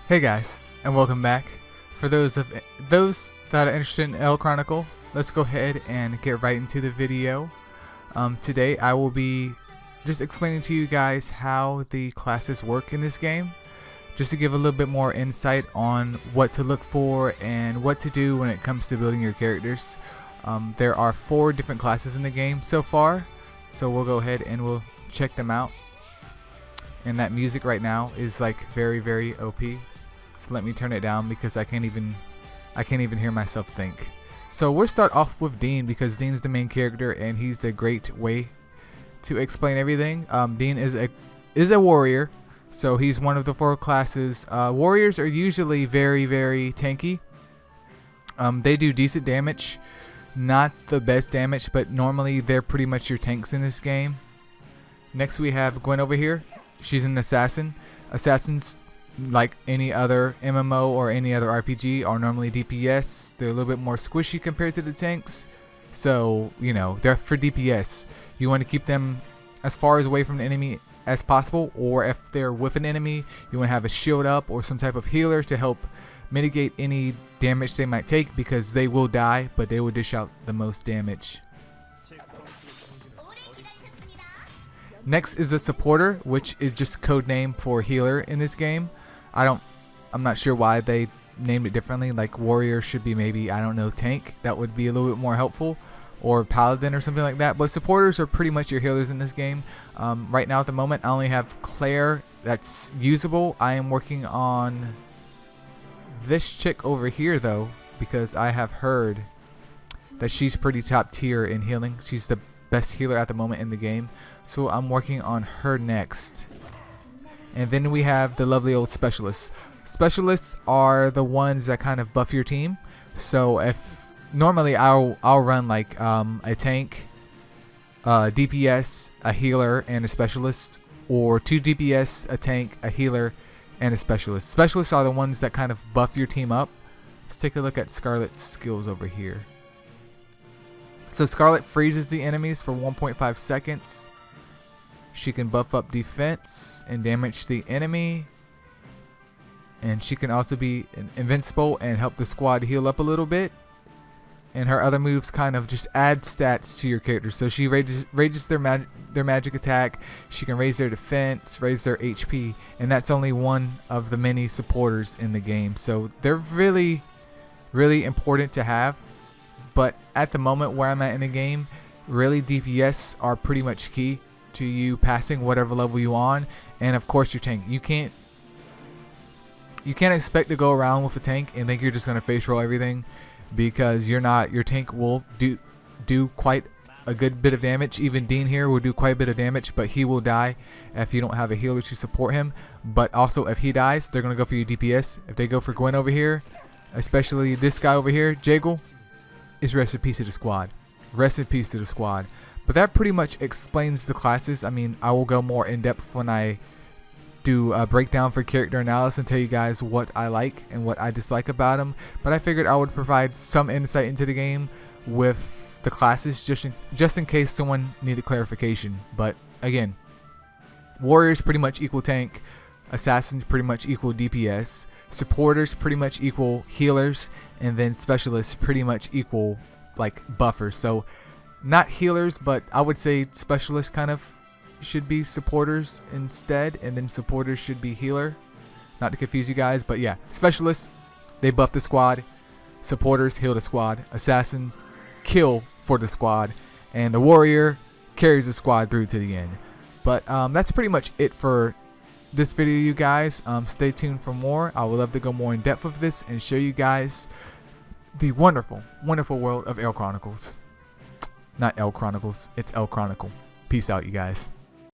Hey guys, and welcome back. For those that are interested in Chronicle, let's go ahead and get right into the video. Today I will be just explaining to you guys how the classes work in this game, just to give a little bit more insight on what to look for and what to do when it comes to building your characters. There are 4 different classes in the game so far, so we'll go ahead and we'll check them out. And that music right now is like very OP. So let me turn it down because I can't even hear myself think. So we'll start off with Dean because Dean's the main character and he's a great way to explain everything. Dean is a warrior, so he's one of the 4 classes. Warriors are usually very tanky. They do decent damage, not the best damage, but normally they're pretty much your tanks in this game. Next we have Gwen over here. She's an assassin. Assassins, like any other MMO or any other RPG, are normally DPS. They're a little bit more squishy compared to the tanks, so you know, they're for DPS. You want to keep them as far away from the enemy as possible, or if they're with an enemy, you want to have a shield up or some type of healer to help mitigate any damage they might take, because they will die, but they will dish out the most damage. Next is a supporter, which is just code name for healer in this game. I'm not sure why they named it differently. Like warrior should be maybe, I don't know, tank. That would be a little bit more helpful, or paladin or something like that. But supporters are pretty much your healers in this game. Right now at the moment I only have Claire that's usable. I am working on this chick over here though, because I have heard that she's pretty top tier in healing. She's the best healer at the moment in the game, so I'm working on her next. And then we have the lovely old specialists. Specialists are the ones that kind of buff your team. So if normally I'll run like a tank, DPS, a healer, and a specialist, or 2 DPS, a tank, a healer, and a specialist. Specialists are the ones that kind of buff your team up. Let's take a look at Scarlet Skills over here. So Scarlet freezes the enemies for 1.5 seconds. She can buff up defense and damage the enemy. And she can also be invincible and help the squad heal up a little bit. And her other moves kind of just add stats to your character. So she raises their magic attack. She can raise their defense, raise their HP. And that's only one of the many supporters in the game. So they're really important to have. But at the moment where I'm at in the game, really DPS are pretty much key to you passing whatever level you on. And of course your tank. You can't expect to go around with a tank and think you're just gonna face roll everything, because you're not. Your tank will do quite a good bit of damage. Even Dean here will do quite a bit of damage, but he will die if you don't have a healer to support him. But also if he dies, they're gonna go for your DPS. If they go for Gwen over here, especially this guy over here, Jaggle, is rest in peace to the squad. Rest in peace to the squad. But that pretty much explains the classes. I mean, I will go more in depth when I do a breakdown for character analysis and tell you guys what I like and what I dislike about them. But I figured I would provide some insight into the game with the classes, just in case someone needed clarification. But again, warriors pretty much equal tank, assassins pretty much equal DPS, supporters pretty much equal healers, and then specialists pretty much equal like buffers. So not healers, but I would say specialists kind of should be supporters instead, and then supporters should be healer. Not to confuse you guys, but yeah, specialists, they buff the squad, supporters heal the squad, assassins kill for the squad, and the warrior carries the squad through to the end. But that's pretty much it for this video, you guys. Stay tuned for more. I would love to go more in depth with this and show you guys the wonderful world of Chronicles. Not Chronicles, it's Chronicle. Peace out, you guys.